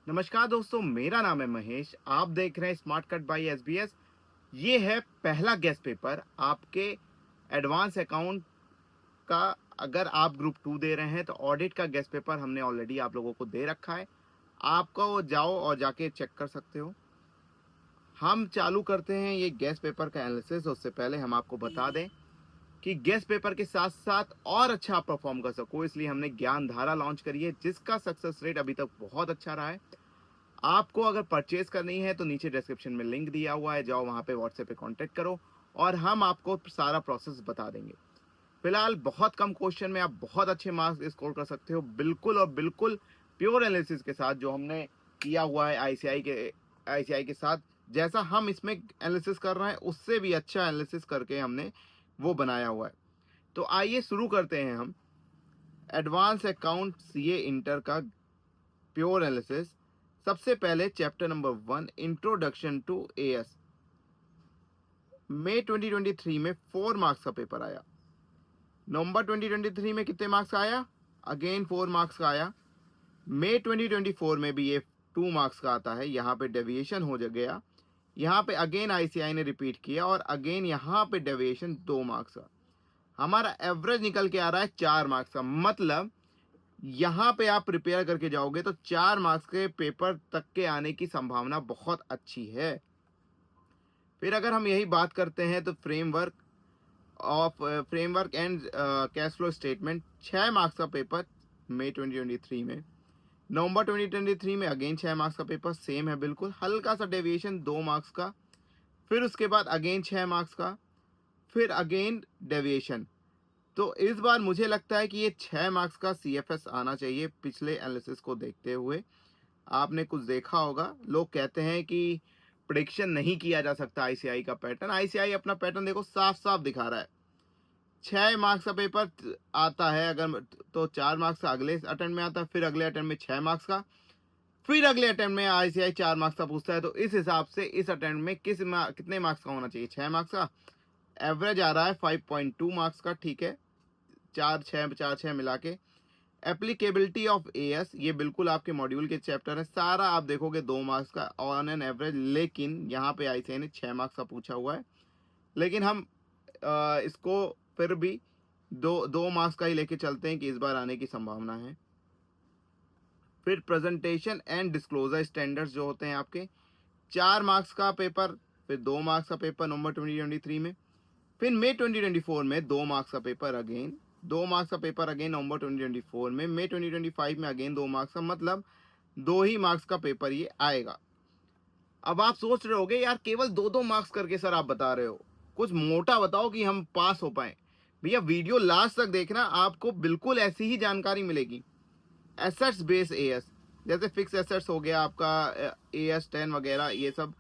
नमस्कार दोस्तों, मेरा नाम है महेश। आप देख रहे हैं स्मार्ट कट बाई एसबीएस। ये है पहला गेस्ट पेपर आपके एडवांस अकाउंट का। अगर आप ग्रुप 2 दे रहे हैं तो ऑडिट का गेस्ट पेपर हमने ऑलरेडी आप लोगों को दे रखा है। आपको जाओ और जाके चेक कर सकते हो। हम चालू करते हैं ये गेस्ट पेपर का एनालिसिस। उससे पहले हम आपको बता दें कि गेस्ट पेपर के साथ साथ और अच्छा परफॉर्म कर सको, इसलिए हमने ज्ञान धारा लॉन्च करी है, जिसका सक्सेस रेट अभी तक बहुत अच्छा रहा है। आपको अगर परचेज करनी है तो नीचे डिस्क्रिप्शन में लिंक दिया हुआ है, जाओ वहां पे व्हाट्सएप पे कांटेक्ट करो और हम आपको सारा प्रोसेस बता देंगे। फिलहाल बहुत कम क्वेश्चन में आप बहुत अच्छे मार्क्स स्कोर कर सकते हो, बिल्कुल और बिल्कुल प्योर एनालिसिस के साथ जो हमने किया हुआ है आईसीआई के साथ। जैसा हम इसमें एनालिसिस कर रहे हैं उससे भी अच्छा एनालिसिस करके हमने वो बनाया हुआ है। तो आइए शुरू करते हैं हम एडवांस अकाउंट सीए इंटर का प्योर एनालिसिस। सबसे पहले chapter number 1, introduction to AS. मई 2023 में 4 मार्क्स का पेपर आया। नवंबर 2023 में कितने मार्क्स का आया? अगेन 4 मार्क्स का आया। मई 2024 में भी ये 2 मार्क्स का आता है। यहाँ पे डेविएशन हो गया। यहाँ पे अगेन आईसीआई ने रिपीट किया और अगेन यहाँ पे डेविएशन 2 मार्क्स का। हमारा एवरेज निकल के आ रहा है 4 मार्क्स का। मतलब यहाँ पे आप प्रिपेयर करके जाओगे तो 4 मार्क्स के पेपर तक के आने की संभावना बहुत अच्छी है। फिर अगर हम यही बात करते हैं तो framework and cash flow statement 6 marks का पेपर मई 2023 में। नवंबर 2023 में अगेन 6 मार्क्स का पेपर सेम है, बिल्कुल हल्का सा डेविएशन 2 मार्क्स का। फिर उसके बाद अगेन 6 मार्क्स का, फिर अगेन डेविएशन। तो इस बार मुझे लगता है कि ये 6 मार्क्स का सीएफएस आना चाहिए। पिछले एनालिसिस को देखते हुए आपने कुछ देखा होगा, लोग कहते हैं कि प्रेडिक्शन नहीं किया जा सकता आईसीआई का पैटर्न। आईसीआई अपना पैटर्न देखो साफ साफ दिखा रहा है। 6 मार्क्स का पेपर आता है अगर तो 4 मार्क्स का अगले अटेम्प्ट में आता है, फिर अगले अटेम्प्ट में 6 मार्क्स का, फिर अगले अटेम्प्ट में आईसीआई 4 मार्क्स का पूछता है। तो इस हिसाब से इस अटेम्प्ट में कितने मार्क्स का होना चाहिए? 6 मार्क्स का। एवरेज आ रहा है 5.2 मार्क्स का। ठीक है, 4 6 मिला के। एप्लीकेबिलिटी ऑफ एएस, ये बिल्कुल आपके मॉड्यूल के चैप्टर है, सारा आप देखोगे 2 मार्क्स का ऑन एन एवरेज। लेकिन यहाँ पे आईसीआई ने 6 मार्क्स का पूछा हुआ है, लेकिन हम इसको फिर भी 2 मार्क्स का ही लेके चलते हैं कि इस बार आने की संभावना है। फिर प्रेजेंटेशन एंड डिस्क्लोजर स्टैंडर्ड्स जो होते हैं आपके 4 मार्क्स का पेपर, फिर 2 मार्क्स का पेपर नवंबर 2023 में। फिर मई 2024 में 2 मार्क्स का पेपर अगेन, 2 मार्क्स का पेपर अगेन नवंबर 2024 में। मई 2025 में अगेन 2 मार्क्स का, मतलब 2 ही मार्क्स का पेपर ये आएगा। अब आप सोच रहे होगे यार केवल 2 मार्क्स करके सर आप बता रहे हो, कुछ मोटा बताओ कि हम पास हो पाए। भैया वीडियो लास्ट तक देखना, आपको बिल्कुल ऐसी ही जानकारी मिलेगी। एसेट्स बेस एएस, जैसे फिक्स एसेट्स हो गया आपका, एएस 10 वगैरह, ये सब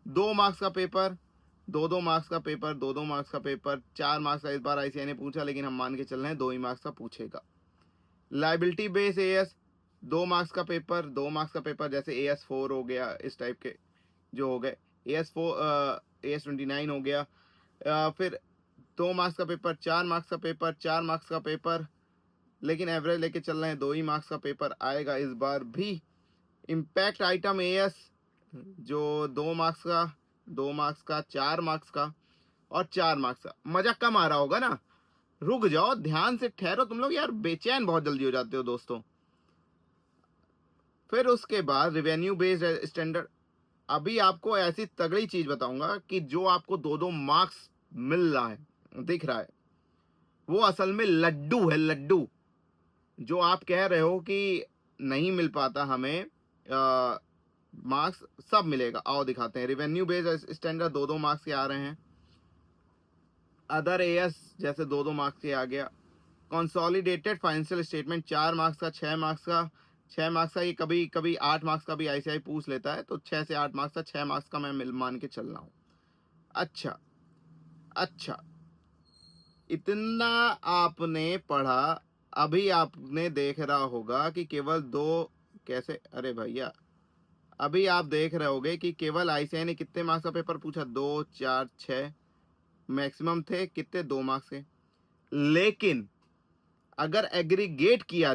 2 मार्क्स का पेपर, 2 मार्क्स का पेपर, 2 मार्क्स का पेपर। 4 मार्क्स का इस बार आईसीआई ने पूछा, लेकिन हम मान के चल रहे हैं 2 ही मार्क्स का पूछेगा। लाइबिलिटी बेस एएस 2 मार्क्स का पेपर, 2 मार्क्स का पेपर, जैसे एएस 4 हो गया, इस टाइप के जो हो गए। AS29 हो गया। फिर 2 मार्क्स का पेपर, 4 मार्क्स का पेपर, 4 मार्क्स का पेपर, लेकिन एवरेज लेके चल रहे हैं 2 ही मार्क्स का पेपर आएगा इस बार भी। इम्पैक्ट आइटम एएस जो 2 मार्क्स का, 2 मार्क्स का, 4 मार्क्स का और 4 मार्क्स का। मजा कम आ रहा होगा ना? रुक जाओ, ध्यान से ठहरो, तुम लोग यार बेचैन बहुत जल्दी हो जाते हो दोस्तों। फिर उसके बाद रेवेन्यू बेस्ड स्टैंडर्ड। अभी आपको ऐसी तगड़ी चीज बताऊंगा कि जो आपको 2 मार्क्स मिल रहा है, दिख रहा है, वो असल में लड्डू है, लड्डू। जो आप कह रहे हो कि नहीं मिल पाता हमें मार्क्स, सब मिलेगा। आओ दिखाते हैं। रेवेन्यू बेस्ड स्टैंडर्ड 2 मार्क्स के आ रहे हैं। अदर एएस जैसे 2 मार्क्स के आ गया। कंसोलिडेटेड फाइनेंशियल स्टेटमेंट 4 मार्क्स का, 6 मार्क्स का, 6 मार्क्स का। ये कभी कभी 8 मार्क्स का भी आईसीआई पूछ लेता है, तो 6 से 8 मार्क्स का, 6 मार्क्स का मैं मान के चल रहा हूँ। अच्छा अच्छा, इतना आपने पढ़ा। अभी आपने देख रहा होगा कि केवल 2 कैसे, अरे भैया, अभी आप देख रहे होगे कि केवल आईसीआई ने कितने मार्क्स का पेपर पूछा? 2 4 6 मैक्सिमम थे कितने? 2 मार्क्स के। लेकिन अगर एग्रीगेट किया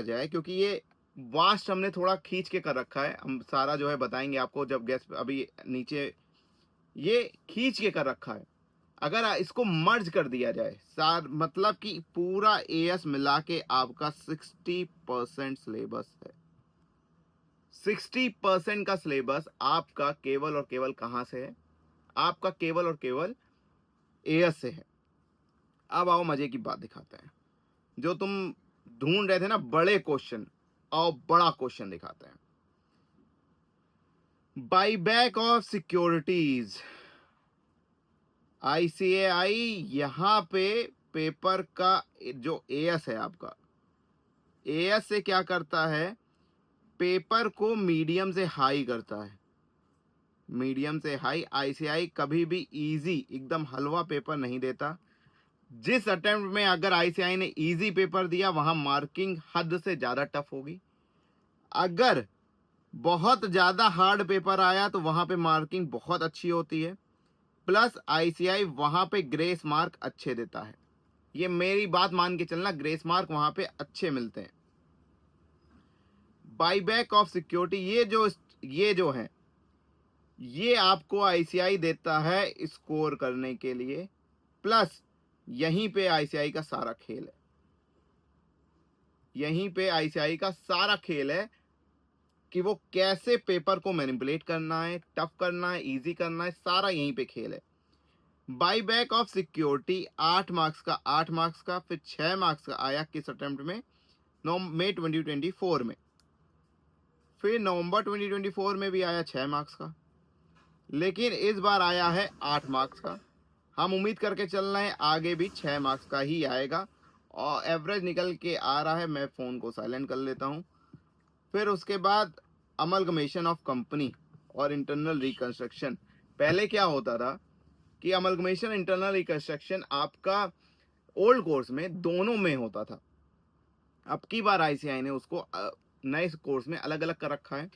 जाए, क्योंकि ये वास्ट हमने थोड़ा खींच के कर रखा है, हम सारा जो है बताएंगे आपको जब गैस अभी नीचे ये खींच के कर रखा है। अगर इसको मर्ज कर दिया जाए सार मतलब कि पूरा एएस मिला के आपका 60% सिलेबस है। 60% का सिलेबस आपका केवल और केवल कहां से है? आपका केवल और केवल एएस से है। अब आओ मजे की बात दिखाते हैं, जो तुम ढूंढ रहे थे ना बड़े क्वेश्चन, आओ बड़ा क्वेश्चन दिखाते हैं। बाईबैक ऑफ सिक्योरिटीज, आईसीएआई यहां पे पेपर का जो एएस है आपका, एएस से क्या करता है? पेपर को मीडियम से हाई करता है, मीडियम से हाई। आईसीआई कभी भी इजी एकदम हलवा पेपर नहीं देता। जिस अटेम्प्ट में अगर आईसीआई ने इजी पेपर दिया वहां मार्किंग हद से ज्यादा टफ होगी। अगर बहुत ज्यादा हार्ड पेपर आया तो वहां पे मार्किंग बहुत अच्छी होती है। प्लस आईसीआई वहां पे ग्रेस मार्क अच्छे देता है। ये मेरी बात मान के चलना, ग्रेस मार्क वहां पे अच्छे मिलते हैं। बाईबैक ऑफ सिक्योरिटी ये जो है ये आपको आईसीआई देता है स्कोर करने के लिए। प्लस यहीं पे आईसीआई का सारा खेल है, यहीं पे आईसीआई का सारा खेल है कि वो कैसे पेपर को मैनिपुलेट करना है, टफ करना है, इजी करना है, सारा यहीं पे खेल है। बाईबैक ऑफ सिक्योरिटी 8 मार्क्स का, 8 मार्क्स का, फिर 6 मार्क्स का आया किस अटेम्प्ट में? मई 2024 में। फिर नवंबर 2024 में भी आया 6 मार्क्स का, लेकिन इस बार आया है 8 मार्क्स का। हम उम्मीद करके चल रहे हैं आगे भी 6 मार्क्स का ही आएगा, और एवरेज निकल के आ रहा है। मैं फ़ोन को साइलेंट कर लेता हूँ। फिर उसके बाद अमलगमेशन ऑफ कंपनी और इंटरनल रिकंस्ट्रक्शन। पहले क्या होता था कि अमलगमेशन, इंटरनल रिकंस्ट्रक्शन आपका ओल्ड कोर्स में दोनों में होता था। अब की बार आईसीआई ने उसको नए कोर्स में अलग अलग कर रखा है।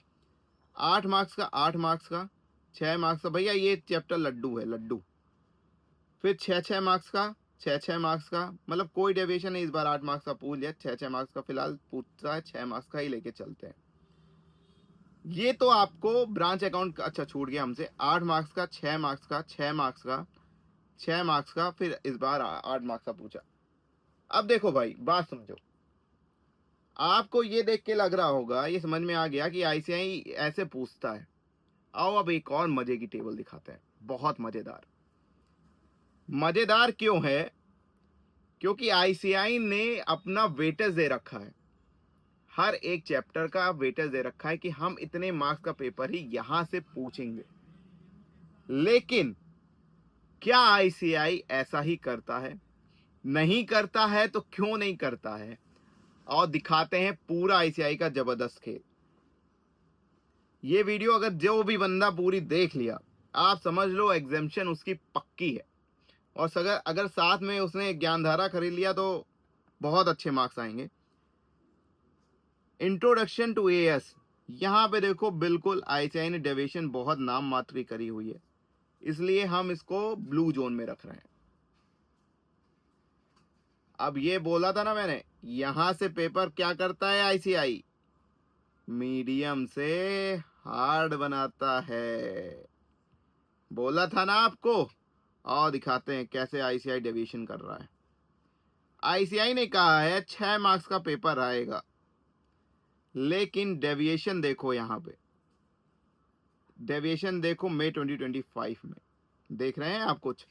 8 मार्क्स का, 8 मार्क्स का, 6 मार्क्स का। भैया ये चैप्टर लड्डू है, लड्डू। फिर 6 मार्क्स का, 6 मार्क्स का, मतलब कोई डेविएशन नहीं। इस बार 8 मार्क्स का पूछ लिया, 6 मार्क्स का फिलहाल पूछता है, 6 मार्क्स का ही लेके चलते हैं। ये तो आपको ब्रांच अकाउंट अच्छा छूट गया हमसे। 8 मार्क्स का, 6 मार्क्स का, 6 मार्क्स का, 6 मार्क्स का, फिर इस बार 8 मार्क्स का पूछा। अब देखो भाई बात समझो, आपको ये देख के लग रहा होगा, ये समझ में आ गया कि आईसीआई ऐसे पूछता है। आओ अब एक और मजे की टेबल दिखाते हैं, बहुत मजेदार। मजेदार क्यों है? क्योंकि आईसीआई ने अपना वेटेज दे रखा है, हर एक चैप्टर का वेटेज दे रखा है कि हम इतने मार्क्स का पेपर ही यहां से पूछेंगे। लेकिन क्या आईसीआई ऐसा ही करता है? नहीं करता है तो क्यों नहीं करता है? और दिखाते हैं पूरा आईसीआई का जबरदस्त खेल। ये वीडियो अगर जो भी बंदा पूरी देख लिया, आप समझ लो एग्जामिशन उसकी पक्की है। और अगर साथ में उसने ज्ञानधारा खरीद लिया तो बहुत अच्छे मार्क्स आएंगे। इंट्रोडक्शन टू एएस, यहाँ पे देखो बिल्कुल आईसीआई ने डेविएशन बहुत नाम मात्र की करी हुई है, इसलिए हम इसको ब्लू जोन में रख रहे हैं। अब ये बोला था ना मैंने, यहां से पेपर क्या करता है आईसीआई? मीडियम से हार्ड बनाता है। बोला था ना आपको। और दिखाते हैं कैसे आईसीआई डेविएशन कर रहा है। आईसीआई ने कहा है 6 मार्क्स का पेपर आएगा, लेकिन डेविएशन देखो, यहां पे डेविएशन देखो मई 2025 में, देख रहे हैं आप कुछ?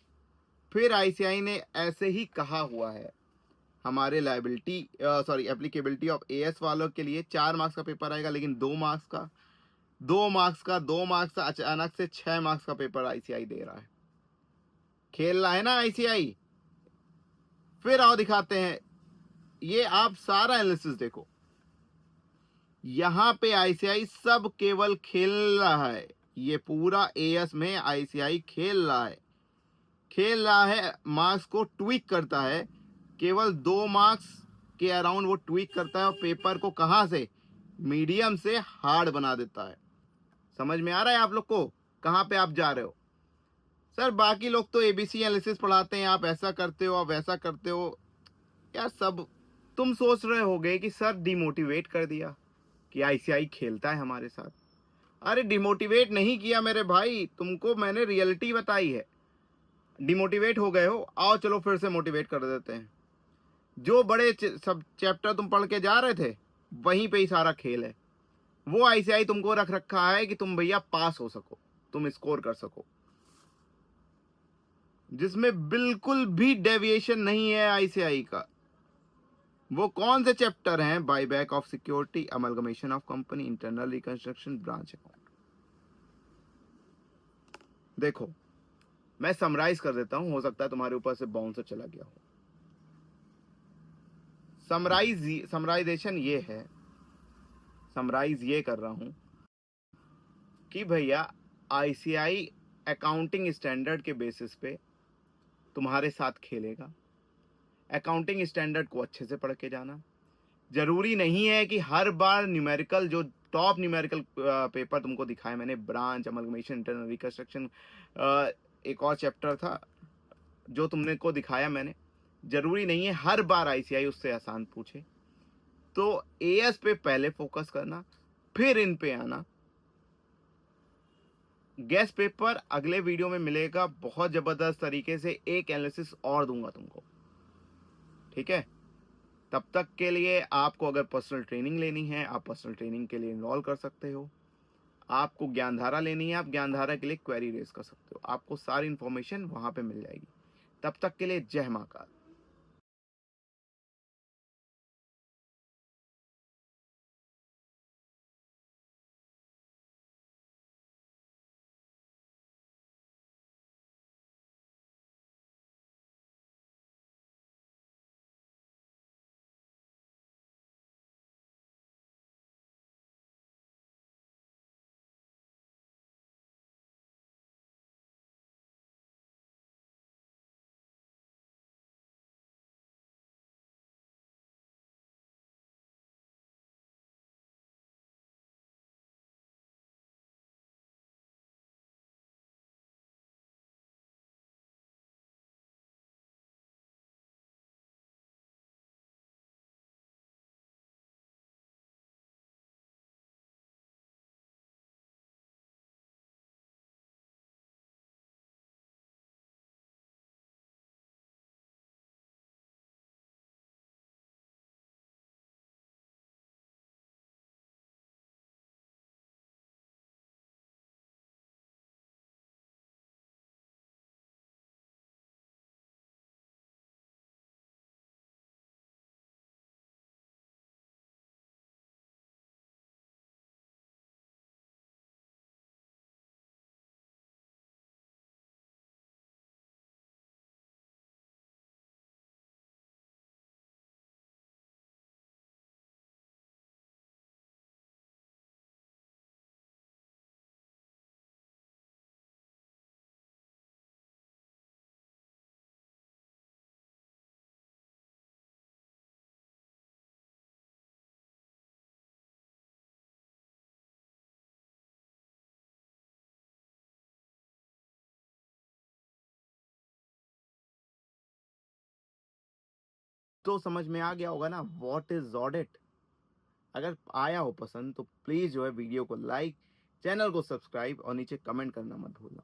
फिर आईसीआई ने ऐसे ही कहा हुआ है हमारे एप्लीकेबिलिटी ऑफ एएस वालों के लिए 4 मार्क्स का पेपर आएगा, लेकिन 2 मार्क्स का, 2 मार्क्स का, 2 मार्क्स का, अचानक से 6 मार्क्स का पेपर आईसीआई दे रहा है। खेल रहा है ना आईसीआई। फिर आओ दिखाते हैं, ये आप सारा एनालिसिस देखो, यहां पे आईसीआई सब केवल खेल रहा है। ये पूरा एएस में आईसीआई खेल रहा है, मार्क्स को ट्वीक करता है। केवल 2 मार्क्स के अराउंड वो ट्वीक करता है, और पेपर को कहां से? मीडियम से हार्ड बना देता है। समझ में आ रहा है आप लोग को कहां पे आप जा रहे हो? सर बाकी लोग तो एबीसी एनालिसिस पढ़ाते हैं, आप ऐसा करते हो, आप वैसा करते हो। यार सब तुम सोच रहे होगे कि सर डिमोटिवेट कर दिया, कि आईसीआई खेलता है हमारे साथ। अरे डिमोटिवेट नहीं किया मेरे भाई, तुमको मैंने रियलिटी बताई है। डिमोटिवेट हो गए हो, आओ चलो फिर से मोटिवेट कर देते हैं। जो बड़े सब चैप्टर तुम पढ़ के जा रहे थे, वहीं पे ही सारा खेल है। वो आईसीआई तुमको रख रखा है कि तुम भैया पास हो सको, तुम स्कोर कर सको, जिसमें बिल्कुल भी डेविएशन नहीं है आईसीआई का। वो कौन से चैप्टर हैं? Buyback of security, amalgamation of company, internal reconstruction, branch account. देखो मैं समराइज कर देता हूं, हो सकता है तुम्हारे ऊपर से बाउंसर चला गया हो। समराइजेशन ये है, समराइज ये कर रहा हूं कि भैया आईसीआई अकाउंटिंग स्टैंडर्ड के बेसिस पे तुम्हारे साथ खेलेगा। अकाउंटिंग स्टैंडर्ड को अच्छे से पढ़ के जाना। जरूरी नहीं है कि हर बार न्यूमेरिकल, जो टॉप न्यूमेरिकल पेपर तुमको दिखाए मैंने, ब्रांच, अमलगमेशन, इंटरनल रिकंस्ट्रक्शन, एक और चैप्टर था जो तुमने को दिखाया मैंने, जरूरी नहीं है हर बार आईसीआई उससे आसान पूछे। तो एएस पे पहले फोकस करना, फिर इन पे आना। गैस पेपर अगले वीडियो में मिलेगा, बहुत जबरदस्त तरीके से एक एनालिसिस और दूंगा तुमको, ठीक है? तब तक के लिए आपको अगर पर्सनल ट्रेनिंग लेनी है, आप पर्सनल ट्रेनिंग के लिए इनरोल कर सकते हो। आपको ज्ञानधारा लेनी है, आप ज्ञानधारा के लिए क्वेरी रेज कर सकते हो। आपको सारी इंफॉर्मेशन वहां पे मिल जाएगी। तब तक के लिए जय महाकाल। तो समझ में आ गया होगा ना व्हाट इज ऑडिट। अगर आया हो पसंद तो प्लीज जो है वीडियो को लाइक, चैनल को सब्सक्राइब और नीचे कमेंट करना मत भूलना।